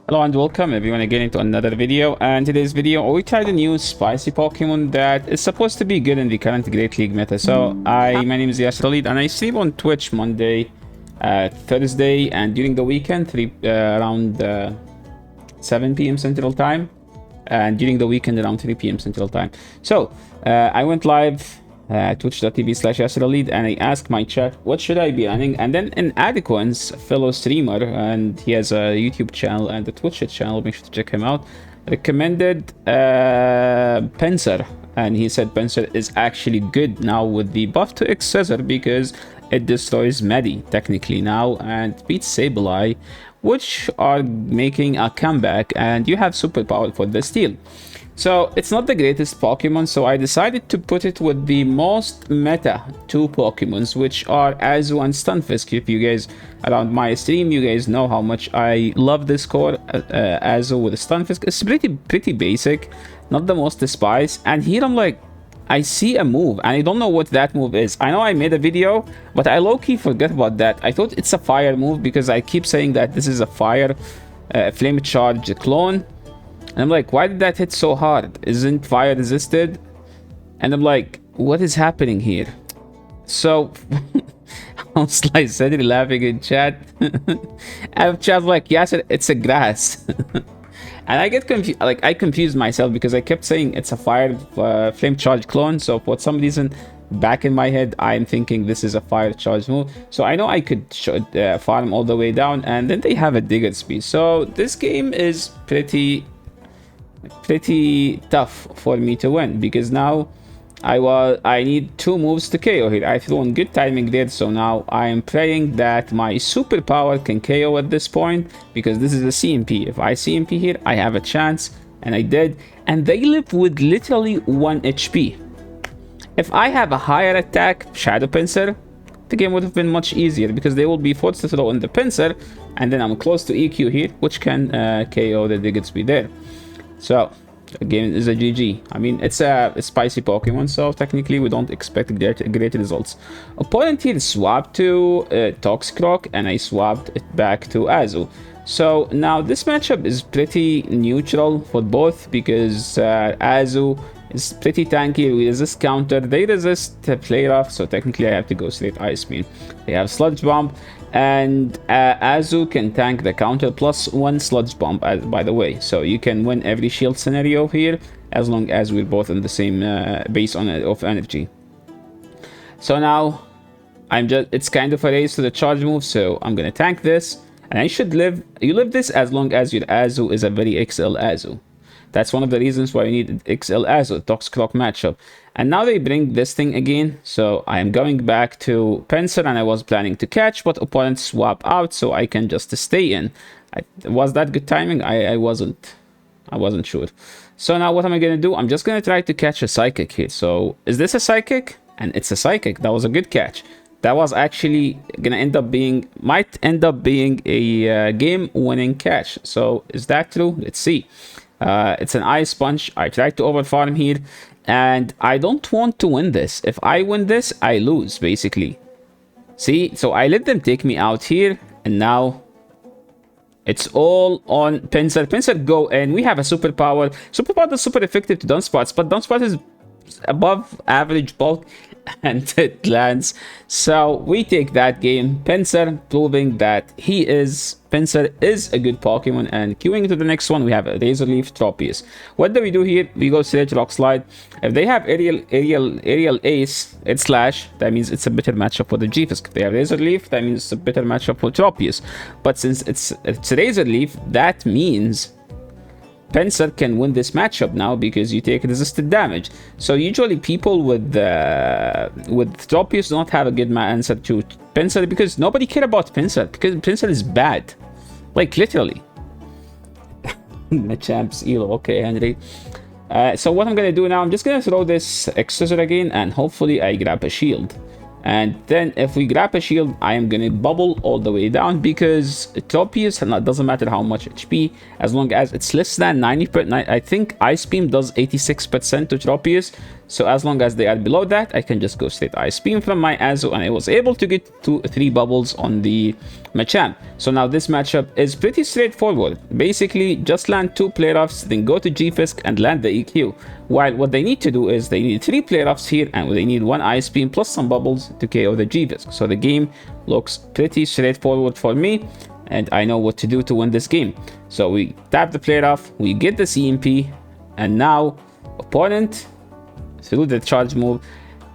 Hello and welcome everyone again into another video. And today's video we tried a new spicy Pokemon that is supposed to be good in the current Great League meta. So my name is Yasser Khalid and I stream on Twitch Monday, Thursday, and during the weekend around 7 p.m. Central Time, and during the weekend around 3 p.m. Central Time. So I went live twitch.tv/YasserKhalid, and I asked my chat what should I be running, and then in Adequan's fellow streamer, and he has a YouTube channel and a Twitch channel, make sure to check him out, recommended Pinsir, and he said Pinsir is actually good now with the buff to Scissor because it destroys Medi technically now and beats Sableye, which are making a comeback, and you have superpower for the steal. So it's not the greatest Pokemon, so I decided to put it with the most meta two Pokemons, which are Azu and Stunfisk. If you guys around my stream, you guys know how much I love this core. Azu with Stunfisk. It's pretty basic, not the most despised. And here I'm like, I see a move and I don't know what that move is. I know I made a video, but I low-key forget about that. I thought it's a fire move because I keep saying that this is a fire flame charge clone. And I'm like, why did that hit so hard? Isn't fire resisted? And I'm like, what is happening here? So I'm slightly laughing in chat. And chat's like, yes, it's a grass. And I get confused, like I confused myself because I kept saying it's a fire flame charge clone. So for some reason, back in my head, I'm thinking this is a fire charge move. So I know I could farm all the way down, and then they have a digger speed. So this game is pretty tough for me to win because now I need two moves to KO here. I threw in good timing there, so now I am praying that my superpower can KO at this point because this is a CMP. If I CMP here, I have a chance, and I did. And they live with literally 1 HP. If I have a higher attack, Shadow Pinsir, the game would have been much easier because they will be forced to throw in the Pinsir, and then I'm close to EQ here, which can KO the Diggersby there. So the game is a GG. I mean, it's a spicy Pokemon, so technically we don't expect great results. Opponent here swapped to Toxicroak, and I swapped it back to Azu. So now this matchup is pretty neutral for both because Azu is pretty tanky. We resist counter, they resist play rough, so technically I have to go straight Ice Beam. They have Sludge Bomb, and Azu can tank the counter plus 1 Sludge Bomb, by the way. So you can win every shield scenario here as long as we're both in the same base of energy. So now it's kind of a race to the charge move, so I'm gonna tank this, and I should live. You live this as long as your Azu is a very XL Azu. That's one of the reasons why you need XL Azu, Toxicroak matchup. And now they bring this thing again, so I am going back to Pinsir, and I was planning to catch, but opponents swap out, so I can just stay in. Was that good timing? I wasn't sure. So now what am I gonna do? I'm just gonna try to catch a Psychic here. So is this a Psychic? And it's a Psychic. That was a good catch. That was actually gonna might end up being a game-winning catch. So is that true? Let's see. It's an Ice Punch. I tried to overfarm here, and I don't want to win this. If I win this, I lose, basically. See? So I let them take me out here, and now it's all on Pinsir. Pinsir go, and we have a superpower. Superpower is super effective to Dunsparce, but Dunsparce is above average bulk, and it lands. So we take that game. Pinsir proving that Pinsir is a good Pokemon. And queuing to the next one, we have Razor Leaf, Tropius. What do we do here? We go straight Rock Slide. If they have Aerial Ace, it's Slash. That means it's a better matchup for the G-Fisk. If they have Razor Leaf, that means it's a better matchup for Tropius. But since it's Razor Leaf, that means Pinsir can win this matchup now because you take resisted damage. So usually people with Tropius do not have a good answer to Pinsir because nobody care about Pinsir because Pinsir is bad, like literally. Machamp's Elo. Okay, Henry. So what I'm gonna do now? I'm just gonna throw this Scissor again, and hopefully I grab a shield. And then if we grab a shield, I am gonna bubble all the way down because Tropius, doesn't matter how much HP, as long as it's less than 90%. I think Ice Beam does 86% to Tropius, So as long as they are below that, I can just go straight Ice Beam from my Azu, and I was able to get 3 bubbles on the Machamp. So now this matchup is pretty straightforward. Basically, just land 2 play-offs, then go to G-Fisk and land the EQ. While what they need to do is they need 3 play-offs here, and they need 1 Ice Beam plus some bubbles to KO the G-Fisk. So the game looks pretty straightforward for me, and I know what to do to win this game. So we tap the play-off, we get the CMP, and now opponent through the charge move.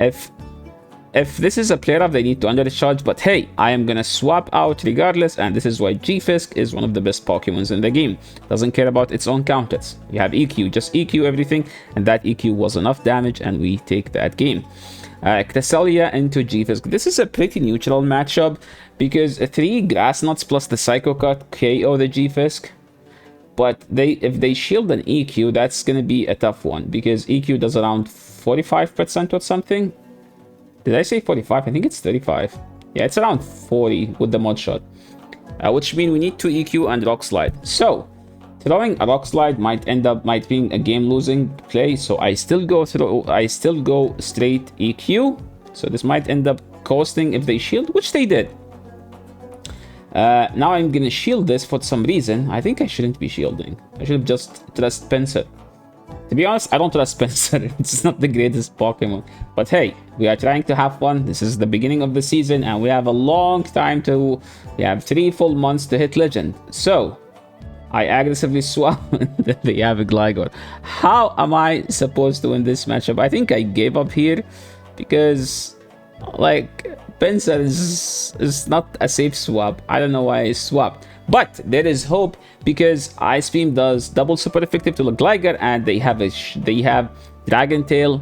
If this is a player-off, they need to under-charge, but hey, I am gonna swap out regardless, and this is why G-Fisk is one of the best Pokemons in the game. Doesn't care about its own counters. You have EQ, just EQ everything, and that EQ was enough damage, and we take that game. Cresselia into G-Fisk. This is a pretty neutral matchup, because 3 Grass Nuts plus the Psycho Cut KO the G-Fisk. But if they shield an EQ, that's gonna be a tough one, because EQ does around 45% or something. Did I say 45? I think it's 35. Yeah, it's around 40 with the mod shot, which means we need to EQ and Rock Slide. So throwing a Rock Slide might be a game losing play. So I still go straight EQ. So this might end up costing if they shield, which they did. Now I'm gonna shield this for some reason. I think I shouldn't be shielding. I should have just trust Pinsir. To be honest, I don't trust Pinsir. It's not the greatest Pokemon. But hey, we are trying to have fun. This is the beginning of the season, and we have a long time to... We have 3 full months to hit Legend. So, I aggressively swap the Yavig Gligar. How am I supposed to win this matchup? I think I gave up here because, like, Pinsir is not a safe swap. I don't know why I swapped. But there is hope, because Ice Beam does double super effective to the Gligar, and they have Dragon Tail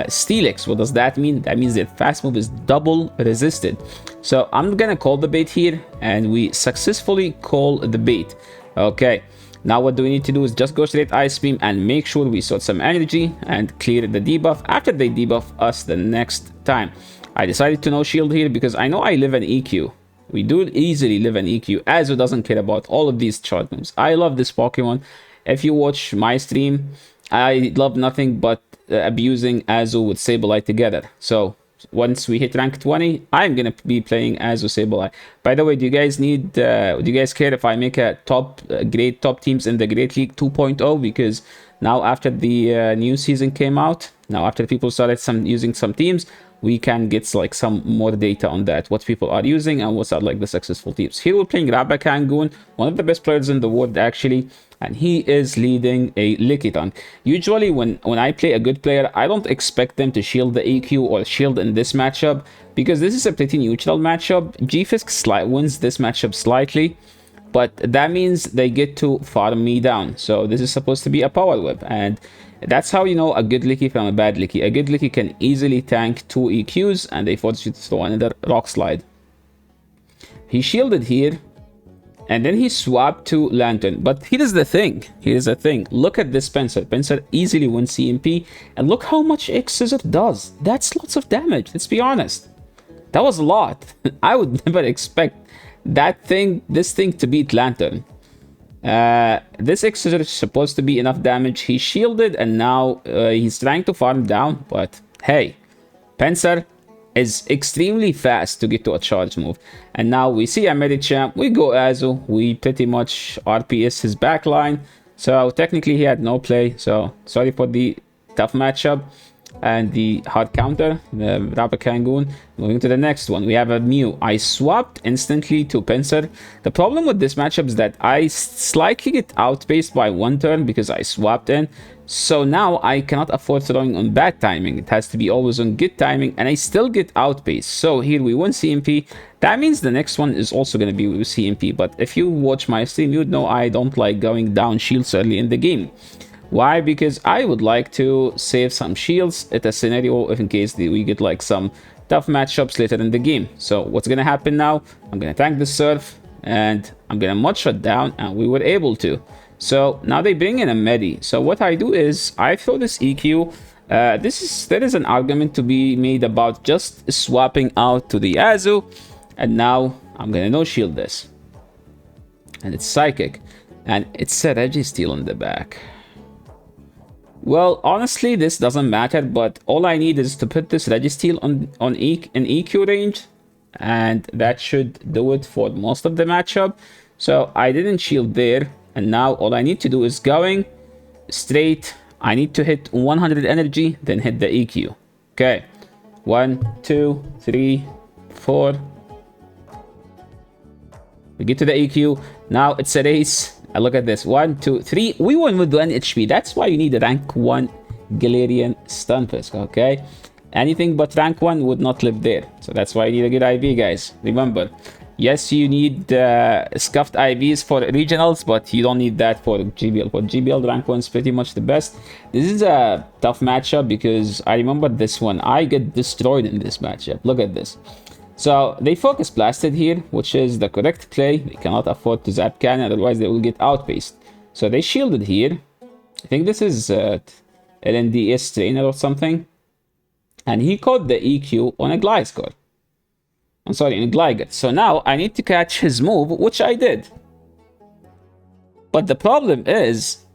Steelix. What does that mean? That means their fast move is double resisted. So I'm gonna call the bait here, and we successfully call the bait. Okay, now what do we need to do is just go straight Ice Beam and make sure we sort some energy and clear the debuff after they debuff us the next time. I decided to no shield here because I know I live an EQ. We do easily live an EQ. Azu doesn't care about all of these charge moves. I love this Pokemon. If you watch my stream, I love nothing but abusing Azu with Sableye together. So once we hit rank 20, I'm gonna be playing Azu Sableye. By the way, do you guys care if I make a great top teams in the Great League 2.0? Because now after the new season came out, now after people started using some teams, we can get like some more data on that, what people are using and what's are like the successful teams. Here we're playing Rabakangoon, one of the best players in the world actually, and he is leading a Lickitung. Usually when I play a good player, I don't expect them to shield the EQ or shield in this matchup, because this is a pretty neutral matchup. G-Fisk wins this matchup slightly, but that means they get to farm me down. So this is supposed to be a power whip, and that's how you know a good Licky from a bad Licky. A good Licky can easily tank 2 EQs, and they force you to throw another Rock Slide. He shielded here, and then he swapped to Lantern. But here's the thing. Look at this Pinsir. Pinsir easily wins CMP, and look how much X-Scissor does. That's lots of damage, let's be honest. That was a lot. I would never expect this thing to beat Lantern. This X-Scissor is supposed to be enough damage. He shielded, and now he's trying to farm down, but hey, Pinsir is extremely fast to get to a charge move. And now we see a Medicham, we go Azu, we pretty much RPS his backline, so technically he had no play, so sorry for the tough matchup and the hard counter, the Rabakangoon. Moving to the next one, we have a Mew. I swapped instantly to Pinsir. The problem with this matchup is that I slightly get outpaced by 1 turn because I swapped in. So now I cannot afford throwing on bad timing. It has to be always on good timing, and I still get outpaced. So here we win CMP. That means the next one is also going to be with CMP. But if you watch my stream, you'd know I don't like going down shields early in the game. Why? Because I would like to save some shields at a scenario in case we get like some tough matchups later in the game. So what's gonna happen now? I'm gonna tank the Surf, and I'm gonna mod shut down, and we were able to. So now they bring in a Medi. So what I do is I throw this EQ. There is an argument to be made about just swapping out to the Azu, and now I'm gonna no shield this, and it's Psychic, and it's a Registeel in the back. Well, honestly, this doesn't matter, but all I need is to put this Registeel in EQ range, and that should do it for most of the matchup. So I didn't shield there, and now all I need to do is going straight. I need to hit 100 energy, then hit the EQ. Okay, 1, 2, 3, 4. We get to the EQ. Now it's a race. Look at this. 1, 2, 3. We won with 1 HP. That's why you need a rank 1 Galarian Stunfisk, okay? Anything but rank 1 would not live there. So that's why you need a good IV, guys. Remember, yes, you need scuffed IVs for regionals, but you don't need that for GBL. For GBL, rank 1 is pretty much the best. This is a tough matchup because I remember this one. I get destroyed in this matchup. Look at this. So they focus blasted here, which is the correct play. They cannot afford to zap cannon, otherwise they will get outpaced. So they shielded here. I think this is LNDS trainer or something. And he caught the EQ on a Gliscor. I'm sorry, on a Gligar. So now I need to catch his move, which I did. But the problem is,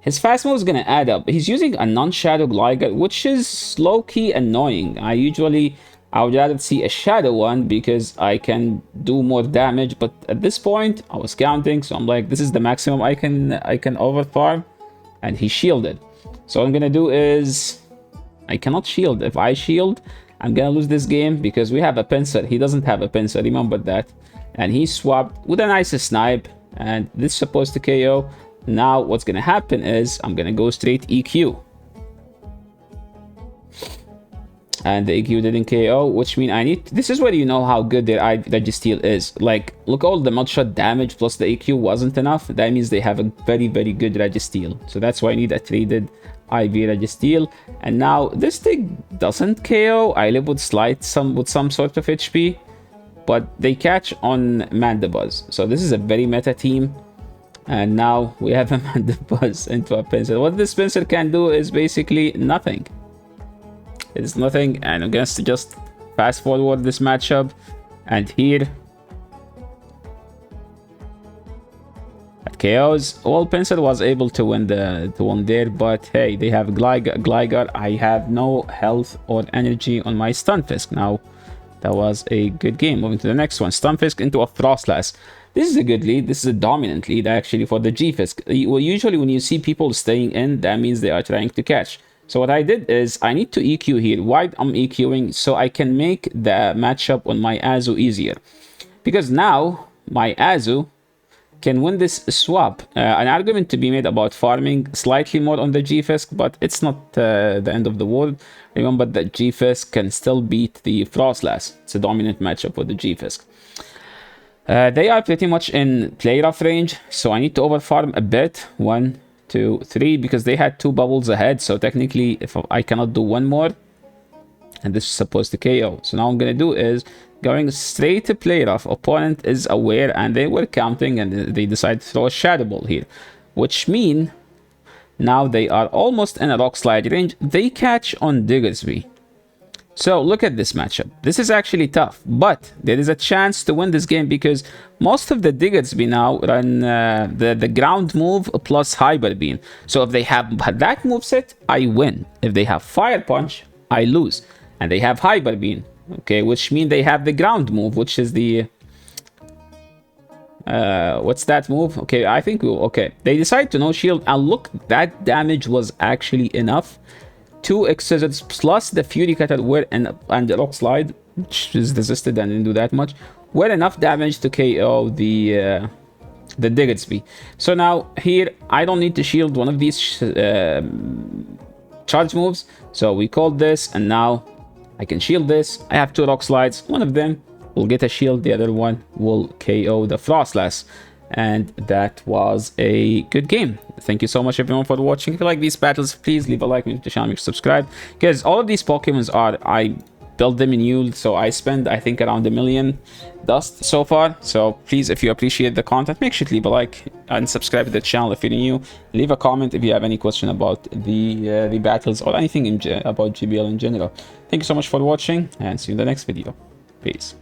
his fast move is going to add up. He's using a non-shadow Gligar, which is low-key annoying. I would rather see a shadow one because I can do more damage, but at this point I was counting, so I'm like, this is the maximum I can overfarm, and he shielded. So what I'm gonna do is, I cannot shield. If I shield, I'm gonna lose this game because we have a Pinsir. He doesn't have a Pinsir, remember that. And he swapped with a nice snipe, and this is supposed to KO. Now what's gonna happen is I'm gonna go straight EQ. And the EQ didn't KO, which means I need... This is where you know how good their Registeel is. Like, look, all the mudshot damage plus the EQ wasn't enough. That means they have a very, very good Registeel. So that's why I need a traded IV Registeel. And now, this thing doesn't KO. I live with some sort of HP. But they catch on Mandibuzz. So this is a very meta team. And now we have a Mandibuzz into a Pinsir. What this Pinsir can do is basically nothing. It's nothing, and I'm going to just fast forward this matchup, and here at KOs, all Pinsir was able to win there, but hey, they have Gligar. I have no health or energy on my Stunfisk. Now that was a good game. Moving to the next one, Stunfisk into a Frostlass. This is a good lead. This is a dominant lead actually for the G-Fisk. Well, usually when you see people staying in, that means they are trying to catch. So what I did is I need to EQ here. Why I'm EQing? So I can make the matchup on my Azu easier. Because now my Azu can win this swap. An argument to be made about farming slightly more on the G-Fisk, but it's not the end of the world. Remember that G-Fisk can still beat the Frostlass. It's a dominant matchup for the G-Fisk. They are pretty much in play rough range, so I need to overfarm a bit. 1, 2, 3, because they had 2 bubbles ahead, so technically if I cannot do one more, and this is supposed to KO. So now I'm gonna do is going straight to play rough. Opponent is aware and they were counting, and they decided to throw a Shadow Ball here, which mean now they are almost in a Rock Slide range. They catch on Diggersby. So look at this matchup. This is actually tough, but there is a chance to win this game because most of the Diggersby now run the ground move plus Hyper Beam. So if they have that moveset, I win. If they have Fire Punch, I lose. And they have Hyper Beam, okay, which means they have the ground move, which is the... what's that move? Okay, I think okay. They decide to no shield, and look, that damage was actually enough. 2 X-Scissors plus the Fury Cutter were and the Rock Slide, which is resisted and didn't do that much, were enough damage to KO the Diggersby. So now here I don't need to shield one of these charge moves. So we called this, and now I can shield this. I have 2 Rock Slides. One of them will get a shield, the other one will KO the Frostlass. And that was a good game. Thank you so much everyone for watching. If you like these battles, please leave a like, make the channel, subscribe, because all of these Pokemons are, I built them in Yule, so I spend I think around 1 million dust so far. So please, if you appreciate the content, make sure to leave a like and subscribe to the channel if you're new. Leave a comment if you have any question about the battles or anything about GBL in general. Thank you so much for watching, and see you in the next video. Peace.